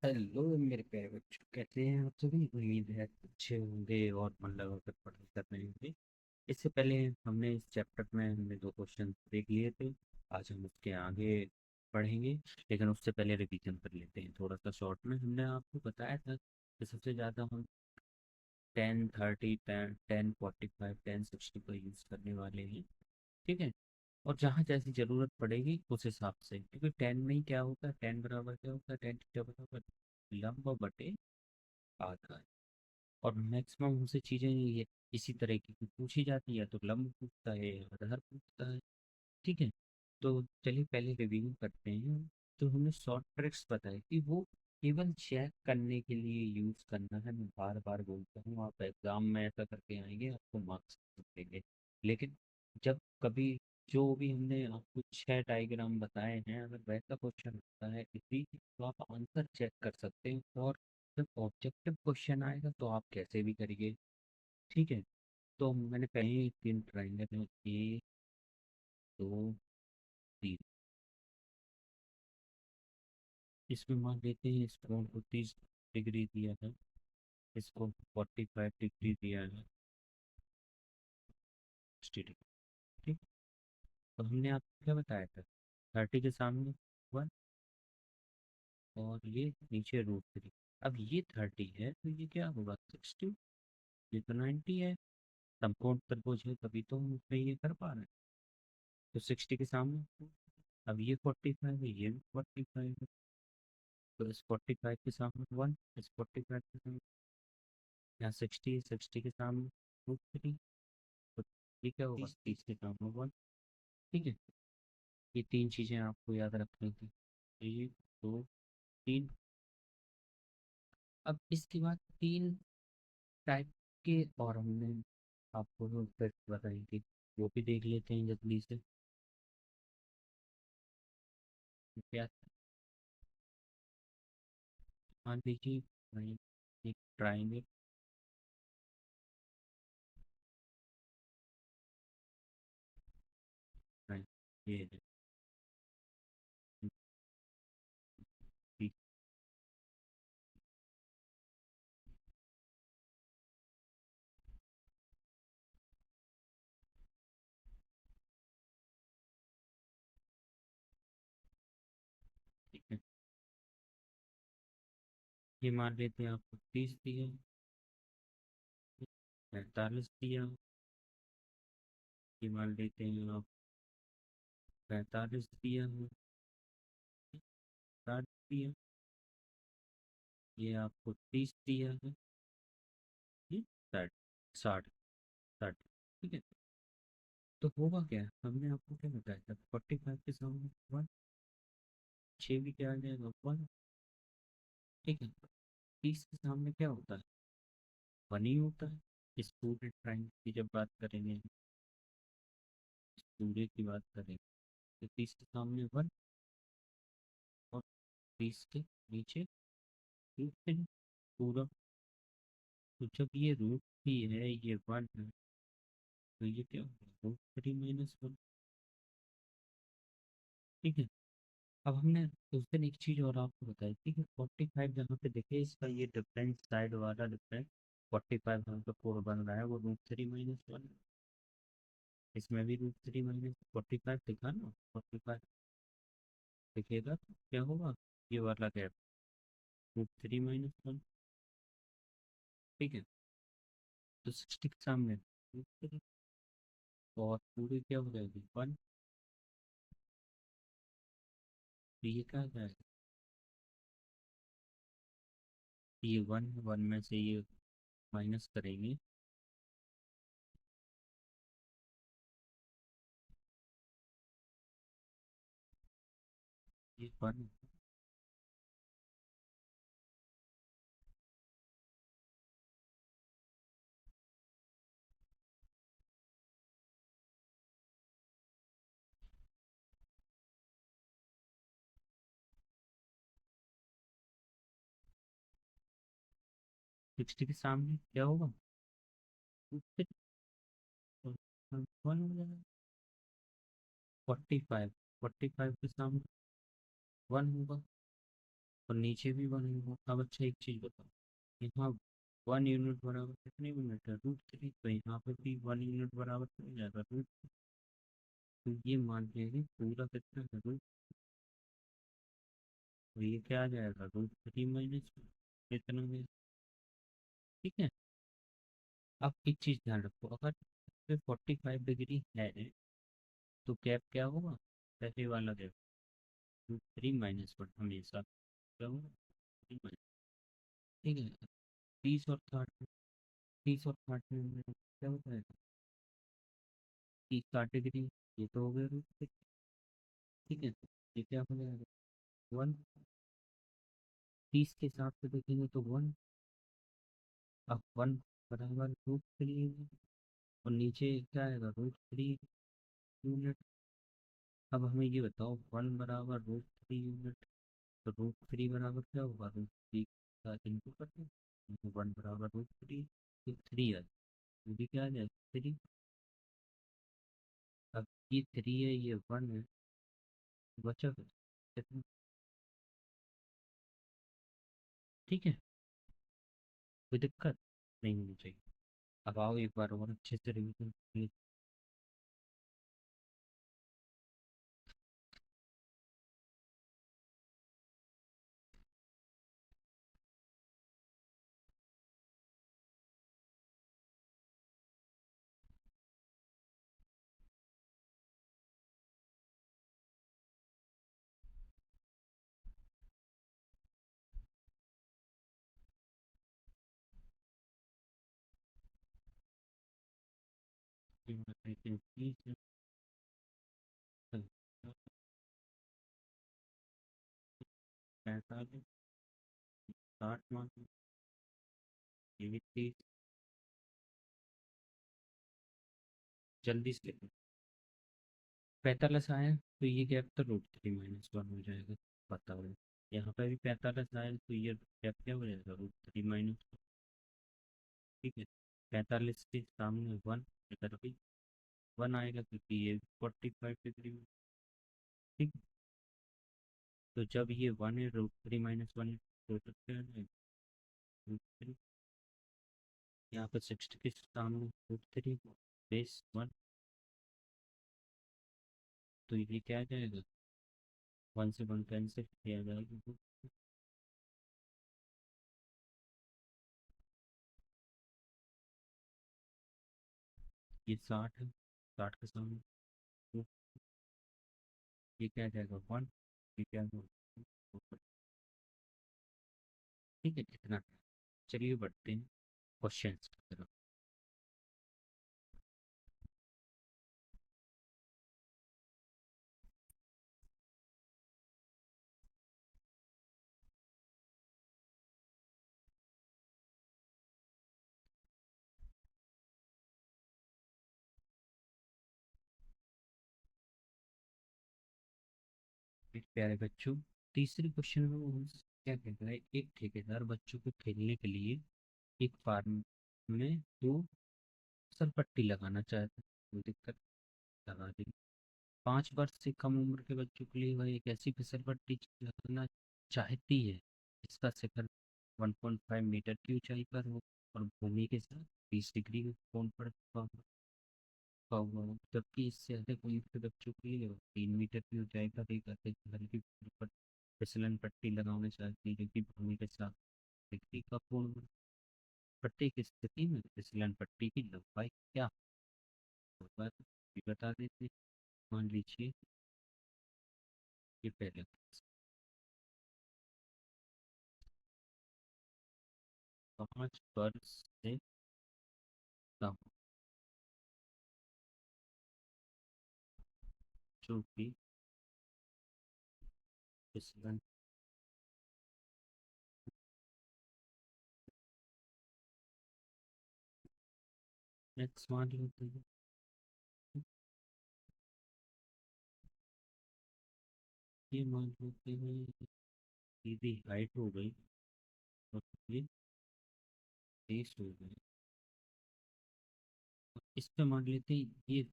Hello मेरे प्यारे बच्चों, कैसे हैं आप सभी। उम्मीद है अच्छे होंगे और मन लगा कर पढ़ाई कर रहे होंगे। इससे पहले हमने इस चैप्टर में हमने दो क्वेश्चन देख लिए थे। आज हम उसके आगे पढ़ेंगे, लेकिन उससे पहले रिवीजन कर लेते हैं थोड़ा सा शॉर्ट में। हमने आपको बताया था कि सबसे ज़्यादा हम 10, 30, 10, 10, 45, 10, 60 का यूज़ करने वाले हैं। ठीक है। और जहाँ जैसी ज़रूरत पड़ेगी उस हिसाब से, क्योंकि 10 में ही क्या होता है, 10 बराबर क्या होता है, 10 थीटा बराबर लंब बटे आधा। और मैक्सिमम हमसे चीज़ें ये इसी तरह की पूछी जाती है, तो लंब पूछता है या आधार पूछता है। ठीक है। तो चलिए पहले रिव्यू करते हैं। तो हमने शॉर्ट ट्रिक्स बताए कि वो केवल चेक करने के लिए यूज़ करना है। मैं बार बार बोलता हूँ, आप एग्ज़ाम में ऐसा करके आएंगे आपको मार्क्स मिलेंगे। लेकिन जब कभी जो भी हमने आपको 6 डायग्राम बताए हैं, अगर वैसा क्वेश्चन आता है इसी, तो आप आंसर चेक कर सकते हैं। और जब ऑब्जेक्टिव क्वेश्चन आएगा तो आप कैसे भी करिए। ठीक है। तो मैंने पहले ही 3 ट्राइंगल है, 1, 2, 3। इसमें मान लेते हैं इस कोण को 30 डिग्री दिया है, इसको 45 डिग्री दिया है, 60 डिग्री। ठीक। तो हमने आपको क्या बताया था, 30 के सामने 1, और ये नीचे √3। अब ये 30 है तो ये क्या होगा, 60। ये तो 90 है। समकोण त्रिभुज है तभी तो हम उसमें ये कर पा रहे हैं। तो 60 के सामने, अब ये 45 है, ये भी 45 है। तो इस 45 के सामने 1, इस 45 के सामने, यहाँ 60 है, 60 के सामने √3। तो ये क्या होगा, 30 के सामने 1। ठीक है। ये तीन चीज़ें आपको याद रखनी थी, 1, 2, 3। अब इसके बाद 3 टाइप के और हमने आपको जो ट्रिक्स बताई थी वो भी देख लेते हैं जल्दी से। क्या, मान लीजिए भाई, एक ट्राइंगल, ये है, ठीक ठीक है। ये मान लेते हैं आपको 30 दिया, 45 दिया। ये मान लेते हैं आप 45 दिया है, 60 दिया। ये आपको 30 दिया है, ये 60, 60, 60। ठीक है। तो होगा क्या, हमने आपको क्या बताया था, 45 के सामने 1, 6 भी क्या आ जाएगा, 1। ठीक है। 30 के सामने क्या होता है, 1 ही होता है। इस पूरे ट्राइंगल की जब बात करेंगे, इस पूरे की बात करेंगे, तो 30 के सामने 1, और 30 के नीचे √3 पूरा। तो जब ये √3 है, ये 1 है, तो ये क्या होगा, √3 - 1। ठीक है। अब हमने उस दिन एक चीज़ और आपको बताई थी कि 45 जहाँ पे देखे इसका ये डिफरेंस साइड वाला डिफरेंस, 45 जहाँ पे कोण बन रहा है वो √3 - 1। इसमें भी √3 - 45 दिखा ना, 45 दिखेगा तो क्या होगा, ये वाला गैप, √3 - 1। ठीक है। तो 60 के सामने √3, और पूरी क्या हो जाएगी, 1। तो ये क्या जाएगा, ये 1 में से ये माइनस करेंगे, ये 1। 60 के सामने क्या होगा, 1 हो जाएगा। 45, 45 के सामने 1 होगा। और नीचे भी 1 होगा। अब अच्छा एक चीज़ बताओ, यहाँ 1 यूनिट बराबर कितने यूनिट है? √3। तो यहाँ पे भी 1 यूनिट बराबर कितने जाएगा? √3। तो ये मान लीजिए पूरा कितना है रूट। तो ये क्या आ जाएगा? √3 माइनस इतना में। ठीक है। अब एक चीज़ ध्यान रखो, अगर 45 डिग्री है तो गैप क्या होगा? पहले वाला गैप √3 - 1 हमेशा क्या होगा? 3 - ठीक है। 30 और 60, 30 और 60 में क्या होता है? 30 60 डिग्री। ये तो हो गया √3। ठीक है। ये क्या हो जाएगा? 1। 30 के हिसाब से देखेंगे तो 1। अब 1 बराबर √3 और नीचे क्या आएगा? √3 यूनिट। अब हमें ये बताओ, 1 बराबर √3 यूनिट, तो √3 बराबर क्या होगा? √3 का इनटू करते हैं, 1 बराबर √3, तो 3 है। ये भी क्या आ जाए? 3। अब ये 3 है, ये 1 है, बचा फिर कितना? ठीक है। कोई दिक्कत नहीं होनी चाहिए। अब आओ एक बार और अच्छे से रिवीजन। पैंतालीस, 60 मान, ये भी 30। जल्दी से 45 आया तो ये गैप तो √3 - 1 हो जाएगा। बताओ। यहाँ पे भी 45 आया तो ये गैप क्या हो जाएगा? √3 - ठीक है। 45 के सामने 1, इधर भी 1 आएगा क्योंकि ये 45 डिग्री में। ठीक। तो जब ये 1 है, √3 - 1 तो क्या है? √3। यहाँ पर 60 के सामने √3 बेस 1, तो ये क्या आ जाएगा? 1 से 1 कैंसिल किया जाएगा। ये 60 है, 60 के सामने तो ये क्या आ जाएगा? 1। ये क्या होगा? ठीक है। इतना। चलिए बढ़ते हैं क्वेश्चन की तरफ। मेरे प्यारे बच्चों, तीसरे क्वेश्चन में वो क्या कहता है? एक ठेकेदार बच्चों को खेलने के लिए एक फार्म में 2 फिसलपट्टी लगाना चाहता है। कोई दिक्कत? लगा दी। 5 वर्ष से कम उम्र के बच्चों के लिए वह एक ऐसी फिसलपट्टी लगाना चाहती है जिसका शिखर 1.5 मीटर की ऊंचाई पर हो और भूमि के साथ 20 डिग्री के कोण पर झुका हुआ हो, जबकि इससे अधिक उम्र के बच्चों के लिए 3 मीटर की ऊंचाई पर एक अधिक हल्की फिसलन पट्टी लगाना चाहती है जो कि भूमि के साथ डिग्री का कोण हो। पट्टी की स्थिति में फिसलन पट्टी की लंबाई क्या होगा? ये बता देते हैं। मान लीजिए ये पहले 5 वर्ष से कम जो कि फिसलन एक्स मान लेते हैं। ये मान लेते हैं सीधी हाइट हो गई और ये 30 हो गई। और इस पे मान लेते हैं ये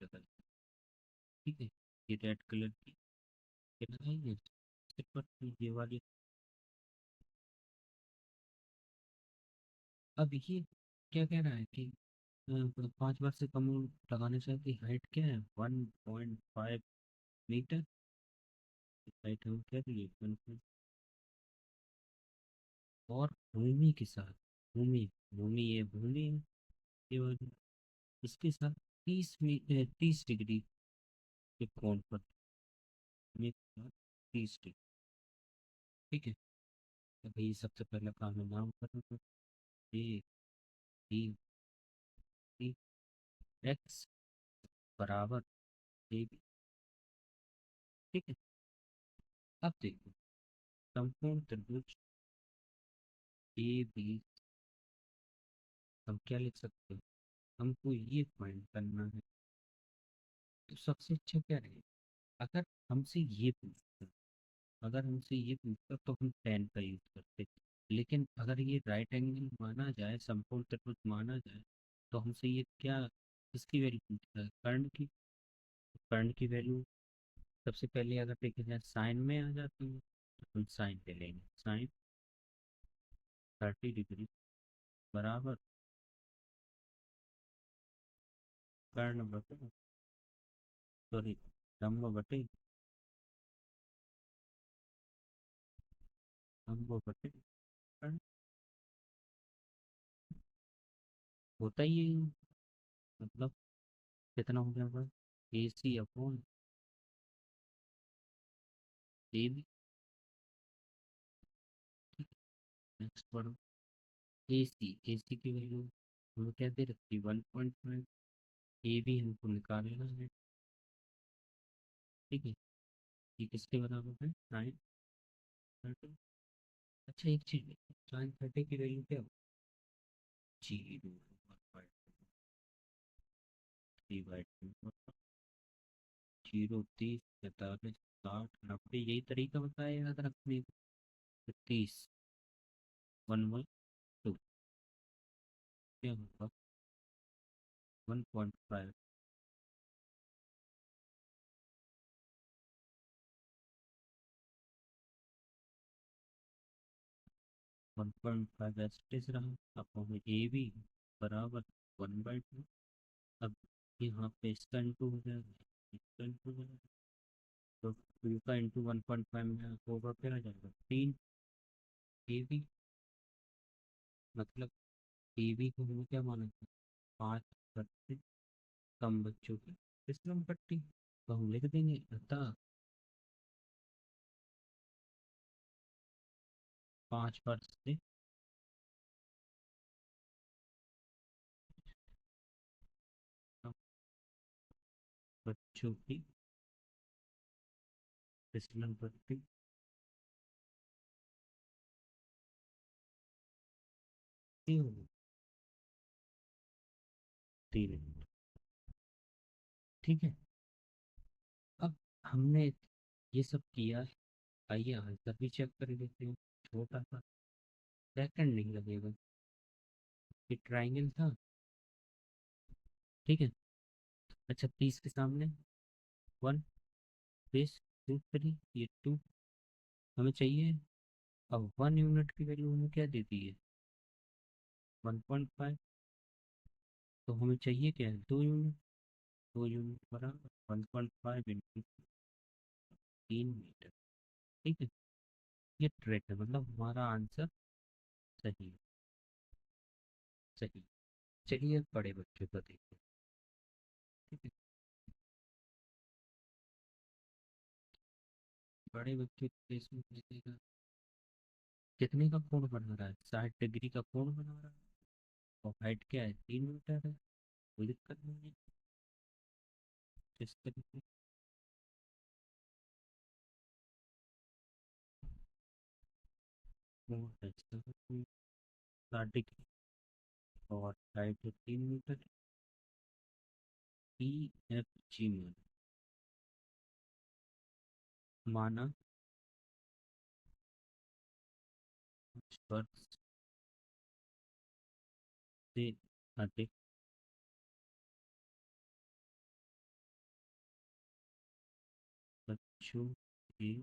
जगह। ठीक है। ये रेड कलर की ये लगाएंगे सिर पर, ये वाली अब ये क्या कह रहा है कि 5 बार से कम लगाने से आपकी हाइट क्या है, 1.5 मीटर। हाइट हम क्या दिए, और भूमि के साथ, भूमि, भूमि ये भूमि है, ये वाली, इसके साथ 30 डिग्री के कोण पर, में के साथ 30 डिग्री। ठीक है। तो भाई सबसे पहले काम है नाम करना। ए बी सी एक्स बराबर ए बी। ठीक है। अब देखो, समकोण त्रिभुज ए बी, हम क्या लिख सकते हैं, हमको ये फाइंड करना है। तो सबसे अच्छा क्या रहेगा, अगर हमसे ये पूछता, अगर हमसे ये पूछता तो हम टेन का यूज करते। लेकिन अगर ये राइट एंगल माना जाए, समकोण त्रिभुज माना जाए, तो हमसे ये क्या, किसकी वैल्यू पूछता है, कर्ण की। कर्ण की वैल्यू सबसे पहले अगर देखे जाए साइन में आ जाती है, तो हम साइन ले लेंगे। साइन 30 डिग्री बराबर कर्ण बटे, सॉरी, लंब बटे, लंब बटे कर्ण। होता ही है, मतलब कितना हो गया, ए सी अपॉन ए बी। नेक्स्ट पढ़ो, ए सी की वैल्यू हमें क्या दे रखी है, 1.5। ए बी हमको निकालना है। ठीक है। ये किसके बराबर है, साइन 30। अच्छा एक चीज, साइन 30 की वैल्यू क्या हो, 0 जीरो, 30, 45, 60, 90, यही तरीका बताया याद रखने का। 30, 1/2 क्या होगा, 1.5। 1.5 एस्टिस रहा। अब हमें ए बी बराबर 1/2। अब यहाँ पे इसका इंटू हो जाएगा, इसका इंटू हो जाएगा, तो 2 का इंटू 1.5 में होगा, क्या आ जाएगा, 3। ए बी मतलब ए बी को हमें क्या माना था, 5 से कम बच्चों की फिसलन पट्टी। तो हम लिख देंगे अतः 5 वर्ष से कम बच्चों की फिसलन पट्टी की होगी 3 मिनट। ठीक है। अब हमने ये सब किया, आइए आंसर भी चेक कर लेते हैं। छोटा सा, सेकंड नहीं लगेगा, ये ट्राइंगल था। ठीक है। अच्छा 30 के सामने 1, बेस 2 3, ये 2 हमें चाहिए। अब 1 यूनिट की वैल्यू हमें क्या देती है, 1.5। तो हमें चाहिए क्या है, 2 यूनिट। 2 यूनिट बराबर 1.5 इंटू 3 मीटर। ठीक है। ये ट्रिक है, मतलब हमारा आंसर सही है। सही। चलिए अब बड़े बच्चों का देखते हैं। ठीक है। बड़े बच्चों के केस में देखेगा, कितने का कोण बना रहा है, 60 डिग्री का कोण बना रहा है, और हाइट क्या है, 3 मीटर है। कोई दिक्कत नहीं है। इस तरीके कोण है 60 डिग्री, और हाइट है 3 मीटर। ई एफ जी माना, वर्ष से अधिक बच्चों के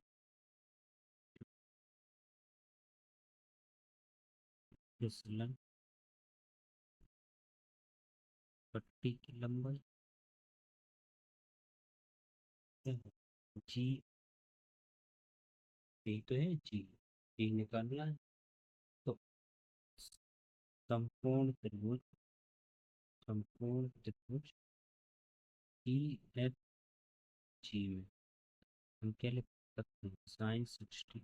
फिसलन पट्टी की लंबाई क्या है? जी, यही तो है जी। जी निकालना है। तो संपूर्ण त्रिभुज, संपूर्ण त्रिभुज ई एफ जी में हम क्या लिख सकते हैं? साइन 60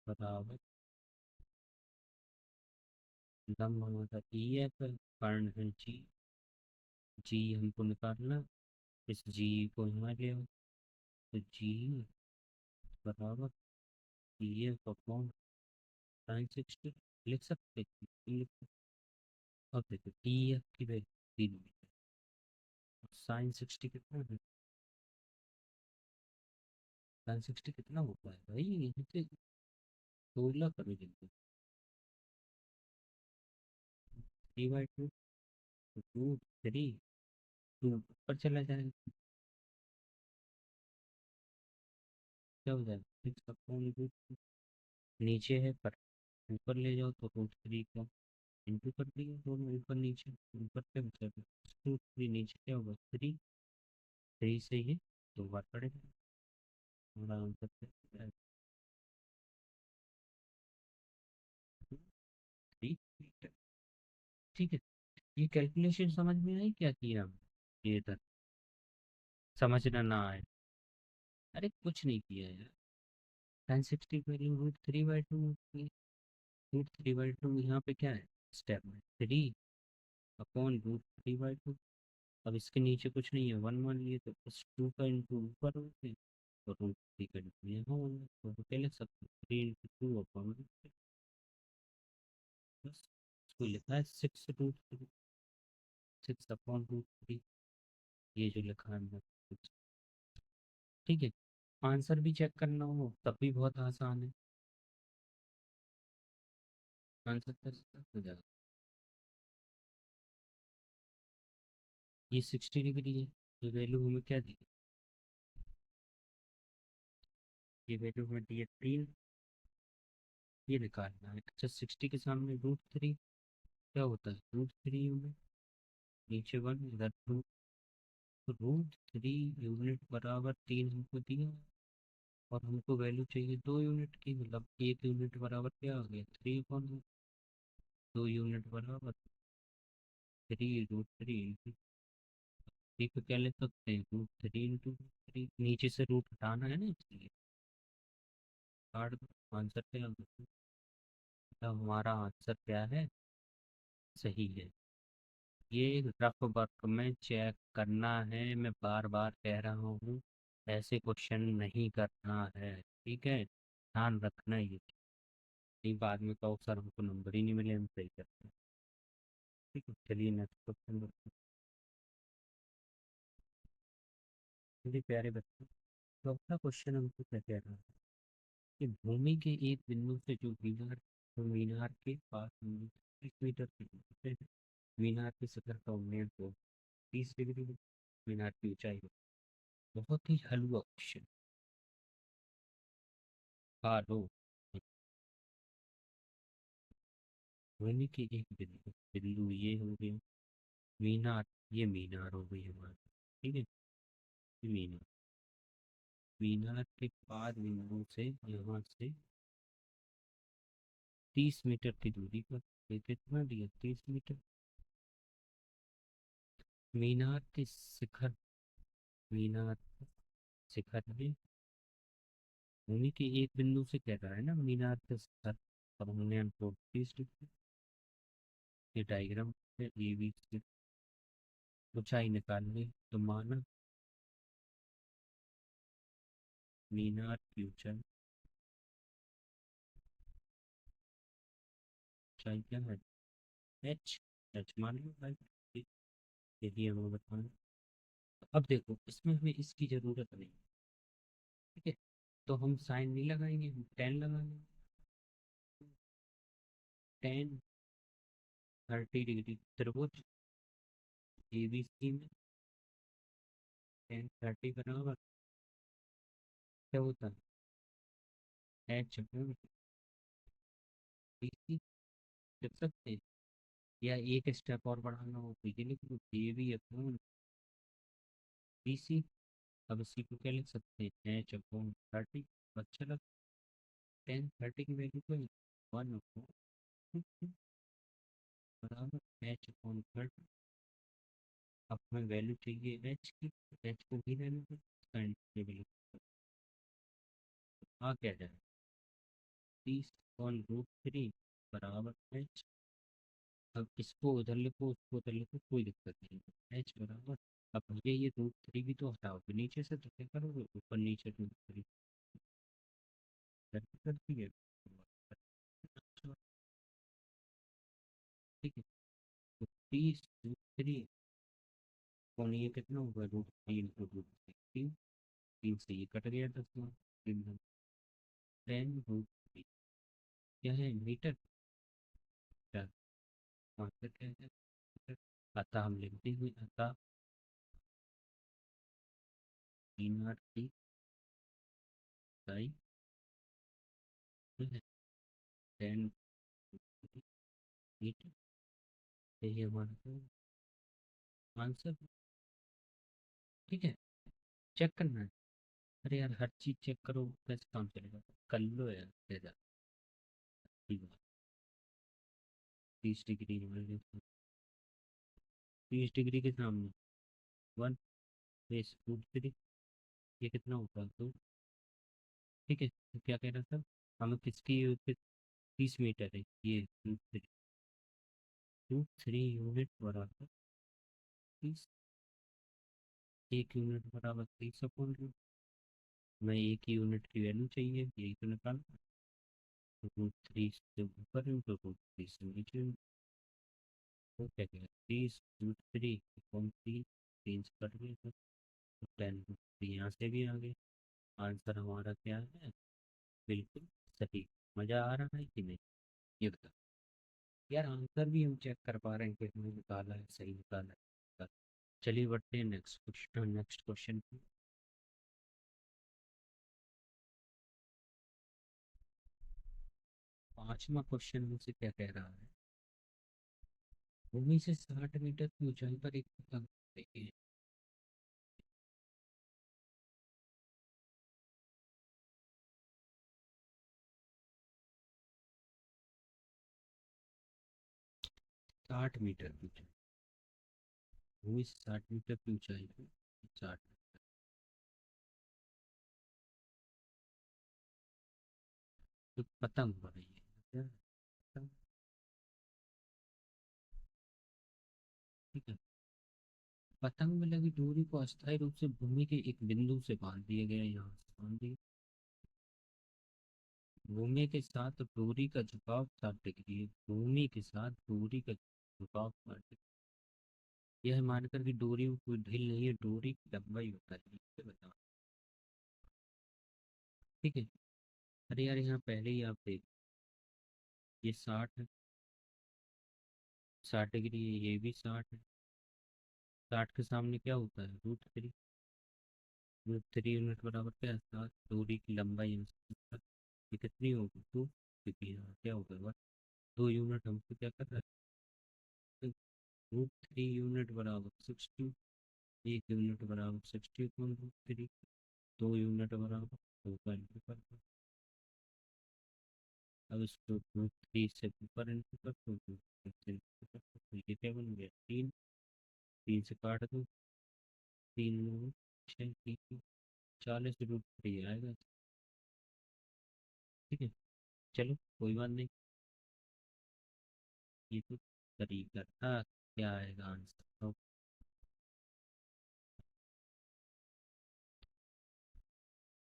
बराबर लंब हमारा ई एफ है, कर्ण है जी। जी हमको निकालना, इस जी को यहाँ ले आओ, तो जी बराबर ई एफ अपॉन साइन 60 लिख सकते हैं। लिख सकते। अब देखो ई एफ की वैल्यू 3 मीटर, साइन 60 कितना है? साइन 60 कितना होता है भाई, यहाँ पे 16 करो जल्दी। 3/2, 2 3, 2 ऊपर चला जाएगा, क्या हो जाएगा? 6/2, नीचे है पर ऊपर ले जाओ तो √3 का इंटू कर दिया, दोनों ऊपर नीचे, ऊपर पे मतलब 2 3, नीचे क्या होगा? 3 से ये 2 बार पड़ेगा, हमारा आंसर क्या है? 3 मीटर। ठीक है, ये कैलकुलेशन समझ में आई क्या किया हम? ये था, समझना ना आए, अरे कुछ नहीं किया यार। साइन 60 वैल्यू √3/2, √3/2 यहाँ पे क्या है? स्टेप में 3/√3/2। अब इसके नीचे कुछ नहीं है, 1 मान लिए, तो इस 2 का इंटू ऊपर हो गया, तो √3 का इंटू यहाँ होगा, तो क्या लिख सकते हैं? 3 × 2/√3, बस इसको लिखा है 6√3, 6/√3, ये जो लिखा है हमने। ठीक है, आंसर भी चेक करना हो तब भी बहुत आसान है, आंसर कैसे हो जाएगा? ये 60 डिग्री है, तो वैल्यू हमें क्या दी? ये वैल्यू हमें दी है 3, ये निकालना है। अच्छा 60 के सामने √3 क्या होता है? √3 यूनिट, नीचे 1 इधर 2, तो √3 यूनिट बराबर 3 हमको दिया, और हमको वैल्यू चाहिए 2 यूनिट की, मतलब 1 यूनिट बराबर क्या हो गया? 3/2, 2 यूनिट बराबर 3√3, थ्री को क्या लिख सकते हैं? √3 × 3, नीचे से रूट हटाना है ना, इसलिए काट दो, आंसर क्या होगा? मतलब हमारा आंसर क्या है? सही है। ये रफ वर्क में चेक करना है, मैं बार बार कह रहा हूँ, ऐसे क्वेश्चन नहीं करना है, ठीक है, ध्यान रखना ये। नहीं बाद में कहो सर हमको नंबर ही नहीं मिले, हम सही करते हैं। ठीक है, चलिए नेक्स्ट क्वेश्चन। मेरे प्यारे बच्चों, चौथा क्वेश्चन हमको क्या कह रहा है कि भूमि के एक बिंदु से जो मीनार, तो मीनार के पास 30 मीटर की दूरी पे है। मीनार के शिखर का उन्नयन को 30 डिग्री है। मीनार की ऊंचाई है। बहुत ही हलवा क्वेश्चन। हालो, भूमि के एक बिंदु, बिंदु ये हो गया मीनार, ये मीनार हो गई हमारी, ठीक है, ये मीनार, मीनार के बाद बिंदु से यहाँ से 30 मीटर की दूरी पर, ये कितना दिया? 30 मीटर। मीनार के शिखर, मीनार शिखर में भूमि के एक बिंदु से कह रहा है ना, मीनार के शिखर पर हमने हमको 30 डिग्री, ये डायग्राम है, ये भी ऊंचाई निकालनी, तो माना मीनार की ऊंचाई, ऊंचाई क्या है? एच, एच मान लो भाई, यदि हमें बताना। अब देखो इसमें हमें इसकी जरूरत नहीं, ठीक है, तो हम साइन नहीं लगाएंगे, हम टेन लगाएंगे। 10 30 डिग्री त्रिभुज ABC में 10 30 बराबर क्या होता है? एच BC लिख सकते हैं, या एक स्टेप और बढ़ाना हो तो ये लिख लो, A B upon B C. अब इसी को क्या लिख सकते हैं, एच अपॉन 30। अच्छा लग, 10 30 की वैल्यू को 1 बराबर एच अपॉन 30। अब हमें वैल्यू चाहिए एच की, एच को भी रहने दो, साइन टेबल आ क्या जाए, 30/√3 बराबर एच। अब इसको उधर लिखो, उसको उधर लिखो, कोई दिक्कत नहीं, एच बराबर। अब मुझे ये √3 भी तो हटाओगे नीचे से, तो क्या करोगे, ऊपर नीचे √3 करती है। ठीक है, तो 30√3 कौन, ये कितना होगा, √3 × √3, 3 से ये कट गया, 10 में 10√3 क्या है, मीटर। क्या आंसर क्या है, मीटर। अतः हम लिखते हुए, अतः 3/8 की इकाई है 10 मीटर। यही हमारा आंसर। ठीक है, चेक करना है। अरे यार, हर चीज चेक करो कैसे काम चलेगा, कर लो यार, दे जा। ठीक है, 30 डिग्री हमारे, 30 डिग्री के सामने 1/√3, ये कितना होगा, तो ठीक है, तो क्या कह रहा था, हमें किसकी 30 मीटर है, ये √3 यूनिट बराबर 30, 1 यूनिट बराबर 30/√। मैं एक यूनिट की वैल्यू चाहिए, यही तो निकाल, √3 से ऊपर हूँ तो √3 से नीचे हूँ। तो क्या कहेगा, 30√3 कौन, 3 से कट गए तो 10√3 यहाँ से भी आ गए। आंसर हमारा क्या है, बिल्कुल सही। मजा आ रहा है कि नहीं, ये बता। यार आंसर भी हम चेक कर पा रहे हैं कि हमने निकाला है, सही निकाला है। चलिए बढ़ते हैं नेक्स्ट क्वेश्चन पे। 5वां क्वेश्चन मुझसे क्या कह रहा है, भूमि से 60 मीटर की ऊंचाई पर एक पतंग, देखिए 60 मीटर की ऊंचाई, भूमि से 60 मीटर की ऊंचाई पर 60 तो पतंग हो रही है क्या? पतंग, ठीक है। पतंग में लगी डोरी को अस्थायी रूप से भूमि के एक बिंदु से बांध दिया गया, यहाँ से बांध दिया। भूमि के साथ डोरी का झुकाव 60 डिग्री है, भूमि के साथ डोरी का झुकाव 60 डिग्री। यह मानकर कि डोरी में कोई ढील नहीं है, डोरी की लंबाई बताइए, ये बताओ। ठीक है, अरे यार यहाँ पहले ही आप देख, ये 60 है, 60 डिग्री है, ये भी 60 है। 60 के सामने क्या होता है, √3। √3 यूनिट बराबर क्या है, 7। दूरी की लंबाई ये कितनी होगी, 2। क्योंकि यहाँ क्या होगा, 2 यूनिट हमको क्या कर रहा है, √3 यूनिट बराबर 60, 1 यूनिट बराबर 60/√3, 2 यूनिट बराबर 2 का इंटू कर दो। अब इसको √3 से ऊपर इंटू कर दो, 2 से इंटू कर दो, तो ये क्या बन गया, 3। 3 से काट दो, 3×6 40√3 आएगा। ठीक है, चलो कोई बात नहीं, ये तो तरीका था, क्या आएगा आंसर तो,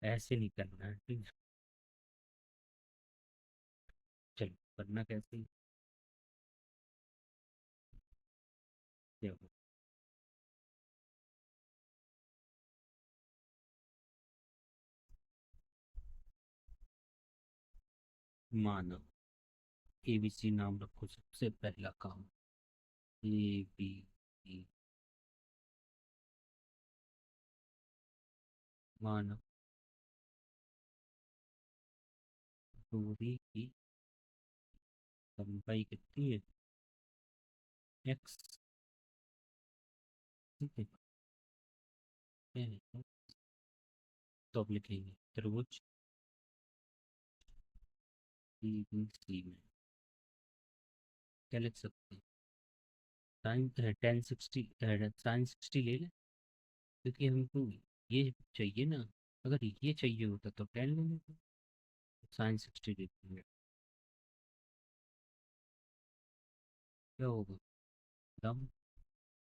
ऐसे नहीं करना है, ठीक है। चलो करना कैसे, देखो, मानव, ABC नाम रखो सबसे पहला काम, ABC, मानव दूरी की लंबाई कितनी है, एक्स, ठीक है, क्या है? तो अब लिखेंगे त्रिभुज ABC में क्या लिख सकते हैं? साइन 1060, साइन 60 ले लें, क्योंकि हमको ये चाहिए ना। अगर ये चाहिए होता तो 10 ले लेते, साइन 60 लेते हैं। क्या होगा? दम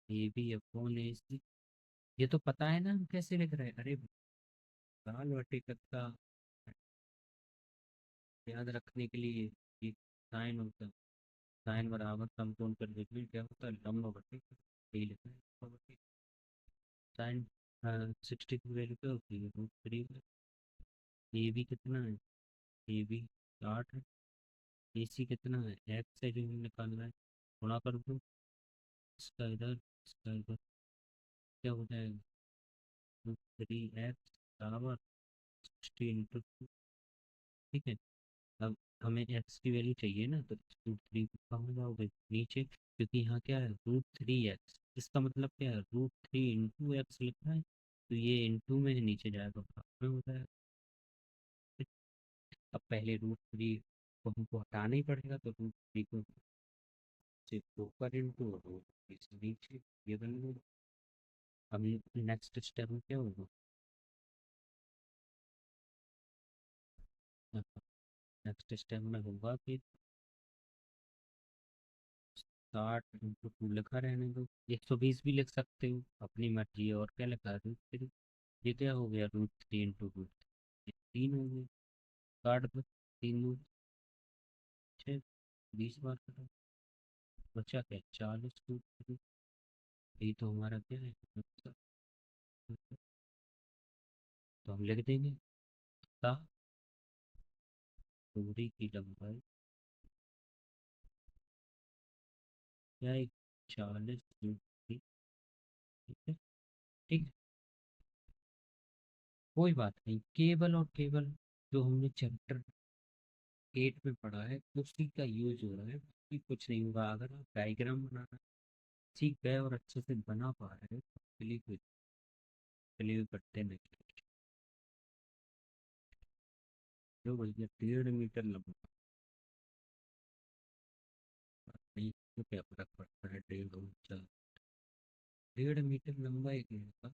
AB/AC। ये तो पता है ना हम कैसे लिख रहे हैं। अरे दाल बटे का याद रखने के लिए ये साइन होता है। साइन बराबर समकोण कर देखिए क्या होता है, लंब बटे यही लिखा है, लंब बटे साइन 60 की वैल्यू क्या होती है, √3। ए बी कितना है? ए बी 60 है। ए सी कितना है? एक्स से जो निकालना है, गुणा कर दो, इसका इधर इसका इधर, क्या हो जाएगा? √3x बराबर 60 × 2। ठीक है। अब हमें एक्स की वैल्यू चाहिए ना, तो √3 कहाँ जाओगे? नीचे, क्योंकि यहाँ क्या है, √3x। इसका मतलब क्या है, √3 × x लिखा है, तो ये इंटू में नीचे जाएगा, भाग में हो जाएगा। अब पहले √3 को हमको हटाना ही पड़ेगा, तो √3 को से ऊपर इंटू और √3 से नीचे, ये बन गया। अब नेक्स्ट स्टेप में क्या होगा? नेक्स्ट स्टेप में होगा कि 60 × 2 लिखा रहने दो, 120 भी लिख सकते हो, अपनी मर्जी है। और क्या लिखा है? √3। ये क्या हो गया? √3 × √3, 3 हो गया। काट दो, 3 × 2 = 6, 20 बार कटा, बचा क्या? 40 √3। यही तो हमारा क्या है आंसर। तो हम लिख देंगे ता दूरी की लंबाई क्या है? 40 √3। ठीक है, ठीक है। कोई बात नहीं, केवल और केवल जो हमने चैप्टर 8 में पढ़ा है उसी का यूज हो रहा है, बाकी कुछ नहीं होगा। अगर आप डायग्राम बनाना सीख गए और अच्छे से बना पा रहे हैं तो चलिए चलिए करते हैं। जो भैया 1.5 मीटर लंबा, नहीं तो क्या फर्क पड़ता है, 1.5 और 4। 1.5 मीटर लंबा एक लड़का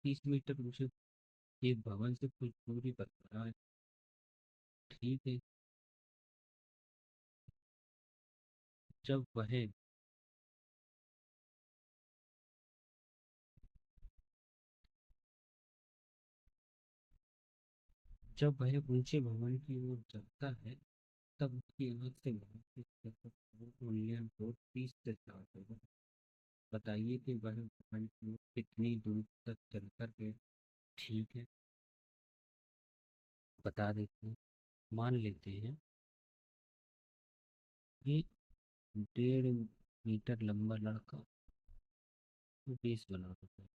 30 मीटर ऊंचे एक भवन से कुछ दूरी पर खड़ा है। ठीक है। जब वह जब वह ऊंचे भवन की ओर चलता है, तब उसकी आंख से वहां की तरफ मूल्यांकन को 30 से स्टार्ट होगा। बताइए कि वह भवन की ओर कितनी दूर तक चल कर गए। ठीक है, बता देते हैं। मान लेते हैं कि 1.5 मीटर लंबा लड़का 20 बना होता है।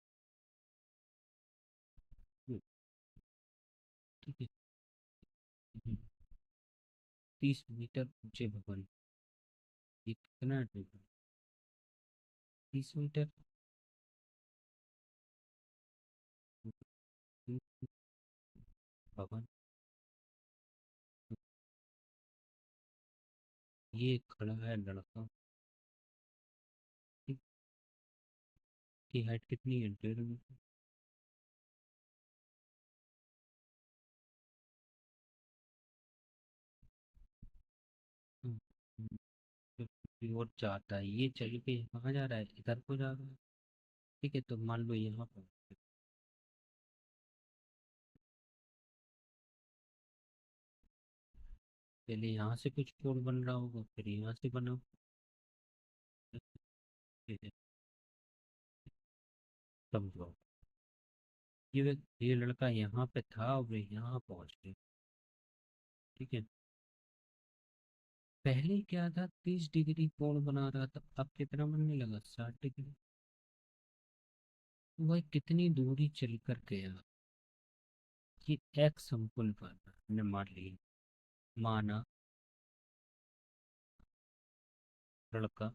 ठीक है। 30 मीटर ऊंचे भवन, ये कितना है? 30 मीटर भवन, ये खड़ा है लड़का। ठीक, की हाइट कितनी है? 1.5 मीटर। हम्म, तो कोई और चाहता है, ये चल के कहाँ जा रहा है? इधर को जा रहा है। ठीक है, तो मान लो यहाँ पर पहले यहाँ से कुछ कोण बन रहा होगा, फिर यहाँ से बना। ठीक है, समझो। ये लड़का यहाँ पे था और ये यहाँ पहुंच गया। ठीक है। पहले क्या था, 30 डिग्री कोण बना रहा था, अब कितना बनने लगा? 60 डिग्री। वह कितनी दूरी चल कर गया? कि एक्स समतल पर हमने मान लिया, माना लड़का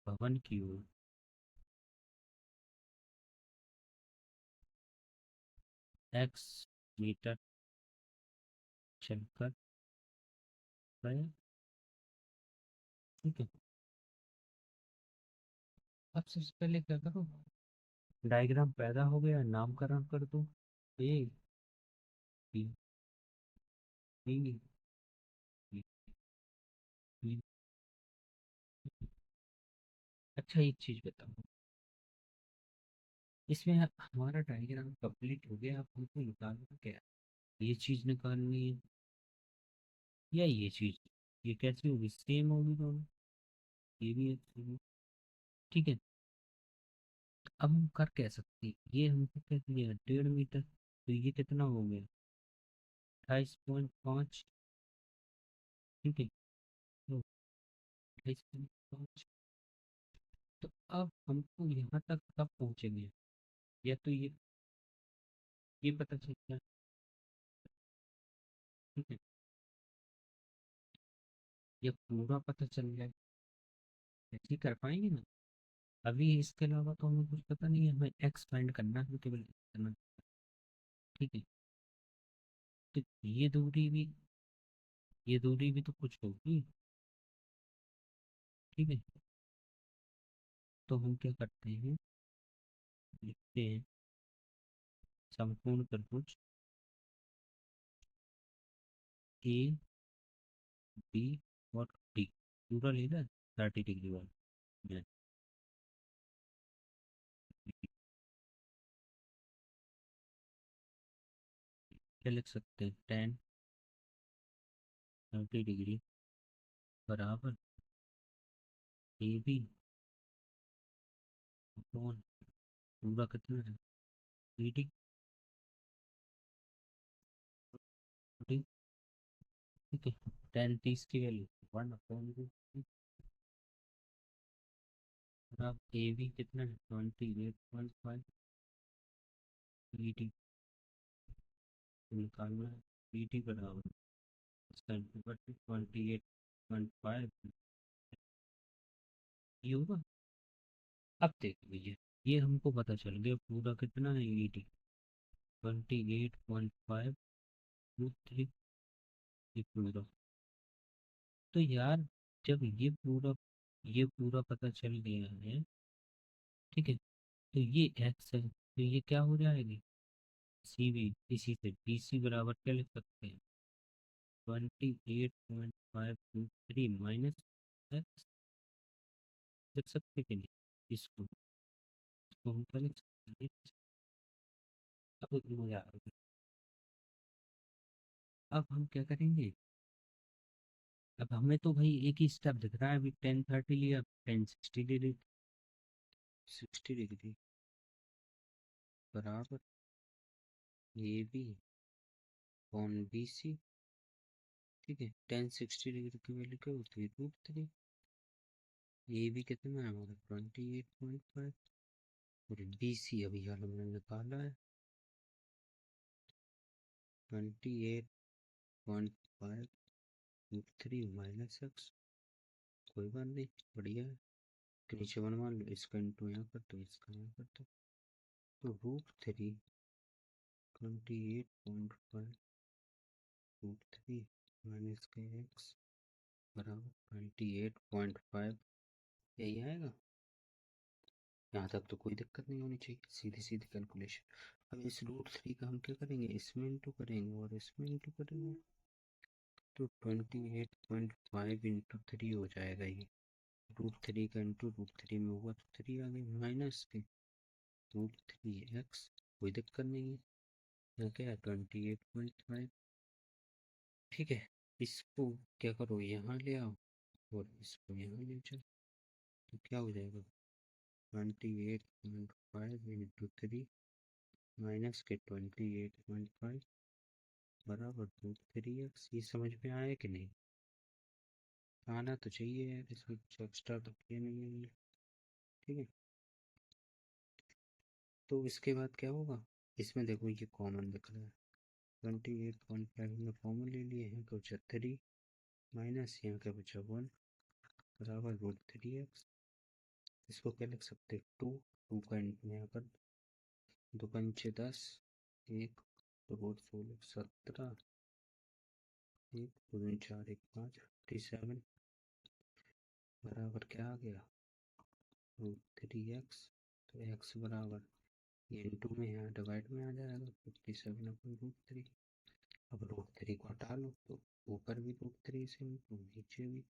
भवन की ओर x मीटर चलकर गया। ठीक है, अब सबसे पहले क्या करो, डायग्राम पैदा हो गया, नामकरण कर दो। A B B B, B. अच्छा एक चीज बताओ, इसमें हमारा डायग्राम कंप्लीट हो गया, अब हमको निकालना क्या है? ये चीज निकालनी है या ये चीज? ये कैसी होगी, सेम होगी दोनों, ये भी है। ठीक है, अब हम कर कह सकते हैं, ये हमको क्या दिया, 1.5 मीटर, तो ये कितना हो गया, 28.5। ठीक है, तो 28.5। तो अब हमको यहाँ तक कब पहुँचेंगे, या तो ये पता चल गया। ठीक है, ये पूरा पता चल गया, ऐसे ही कर पाएंगे ना। अभी इसके अलावा तो हमें कुछ पता नहीं है, हमें एक्स फाइंड करना है, केवल करना। ठीक है, तो ये दूरी भी तो कुछ होगी। ठीक है, तो हम क्या करते हैं, लिखते हैं संपूर्ण त्रिभुज ए बी और डी, पूरा लेना 30 डिग्री वाला। क्या लिख सकते हैं, 10 30 डिग्री बराबर ए बी अपॉन पूरा कितना है, बी डी। ठीक है, 10 30 की वैल्यू 1 अपॉन अब ए बी कितना है, 28.5 बी डी निकालना है। बी डी बराबर 28.5, ये होगा। अब देखो भैया, ये हमको पता चल गया पूरा कितना है, ई डी 28.5 रूट थ्री, ये पूरा। तो यार, जब ये पूरा पता चल गया है, ठीक है, तो ये एक्स है, तो ये क्या हो जाएगी, सी बी, इसी से बी सी बराबर क्या लिख सकते हैं, 28.5 रूट 3 माइनस एक्स, लिख सकते कि नहीं इसको हम क्या लिख सकते हैं, अब यार, अब हम क्या करेंगे, अब हमें तो भाई एक ही स्टेप दिख रहा है, अभी 10 30 लिया, 10 60 डिग्री, 60 डिग्री बराबर A B on B C. ठीक है, 10 60 डिग्री की वैल्यू क्या होती है, रूट 3। ए बी कितना है हमारा, 28.5, और बी सी अभी हाल हमने निकाला है 28.5 रूट 3 माइनस एक्स। कोई बात नहीं, बढ़िया है, के नीचे बनवा लो, इसका इंटू यहाँ कर दो, इसका यहाँ कर दो, तो रूट 3 28.5 रूट 3 माइनस के एक्स बराबर 28.5, यही आएगा। यहाँ तक तो कोई दिक्कत नहीं होनी चाहिए, सीधी सीधी कैलकुलेशन। अब इस रूट 3 का हम क्या करेंगे, इसमें इंटू करेंगे और इसमें इंटू करेंगे, तो 28.5 इंटू 3 हो जाएगा ये, रूट 3 का इंटू रूट 3 में होगा तो 3 आ गई, माइनस के रूट 3 एक्स, कोई दिक्कत नहीं है। यहाँ क्या है, 28.5। ठीक है, इसको क्या करो, यहाँ ले आओ और इसको यहाँ ले जाओ, तो क्या हो जाएगा, 28.5 इंटू 3 माइनस के 28.5 बराबर रूट 3 एक्स। ये समझ में आया कि नहीं, आना तो चाहिए यार, इसमें कुछ एक्स्ट्रा तो किया नहीं है। ठीक है, तो इसके बाद क्या होगा, इसमें देखो ये कॉमन दिख रहा है, 28.5 में कॉमन ले लिए हैं, तो 3 माइनस यहाँ का बचा 1 बराबर रूट 3 एक्स। इसको क्या लिख सकते हैं, टू, टू का यहाँ पर 2×5 = 10, 1 2 16 17, 1 2 3 4 1 5 57 बराबर क्या आ गया, √3x। तो x बराबर, ये इंटू में यहाँ डिवाइड में आ जाएगा, 57/√3। अब √3 को हटा लो तो ऊपर भी √3 से इंटू नीचे भी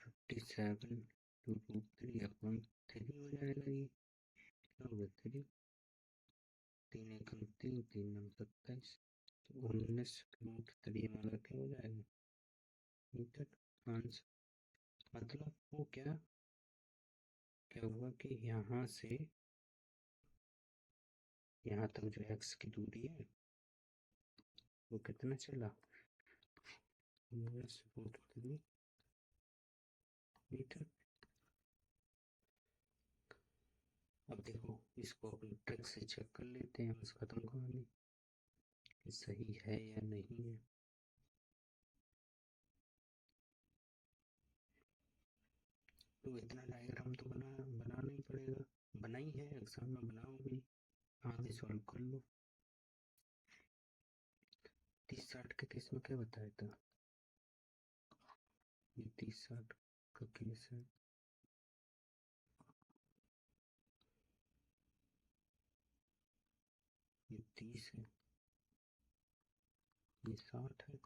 57/√3 हो जाएगा। ये √3, 3 1 3, 3 9 27, तो 19√3 हमारा क्या हो जाएगा, मीटर आंसर। मतलब वो क्या क्या हुआ कि यहाँ से यहाँ तक जो x की दूरी है वो कितना चला, -√3 मीटर। अब देखो इसको अपनी ट्रिक से चेक कर लेते हैं, बस खत्म कहानी, कि सही है या नहीं है। तो इतना डायग्राम तो बनाना ही पड़ेगा, बना ही है, एग्जाम में बनाओगे, आगे सॉल्व कर लो। 30 60 के केस में क्या बताया था, ये 30 60 का केस है, ये 30 है, ये 60 है,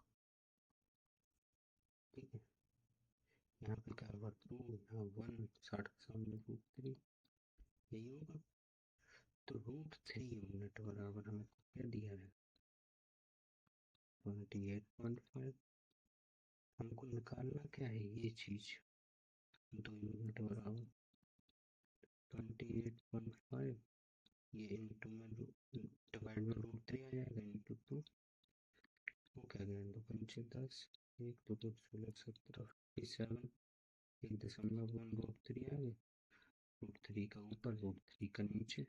ठीक है। यहाँ पे क्या होगा, 2 यहाँ 1, 60 के सामने √3, यही होगा। तो √3 यूनिट बराबर हमें क्या दिया है, 28.5। हमको निकालना क्या है, ये चीज, 2 यूनिट बराबर 28.5, ये इंटू में डिवाइड में √3 आ जाएगा, इंटू 2, वो क्या गया, 2×5 = 10, 1 2 2 16 17 57, 1.1 √3 आ गया, √3 का ऊपर √3 का नीचे,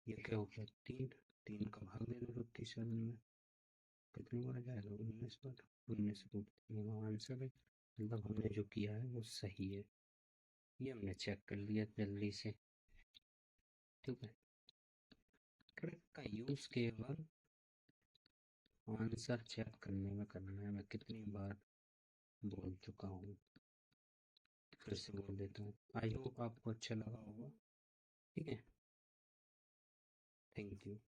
ये क्या हो गया, 3, 3 का भाग दे दो 57 में, कितने बार जाएगा, 19 बार, 19 आंसर है। मतलब हमने जो किया है वो सही है, ये हमने चेक कर लिया जल्दी से, ठीक है। ट्रिक का यूज केवल आंसर चेक करने में करना है, मैं कितनी बार बोल चुका हूँ, फिर से बोल देता हूँ। आई होप आपको अच्छा लगा होगा, ठीक है, थैंक यू।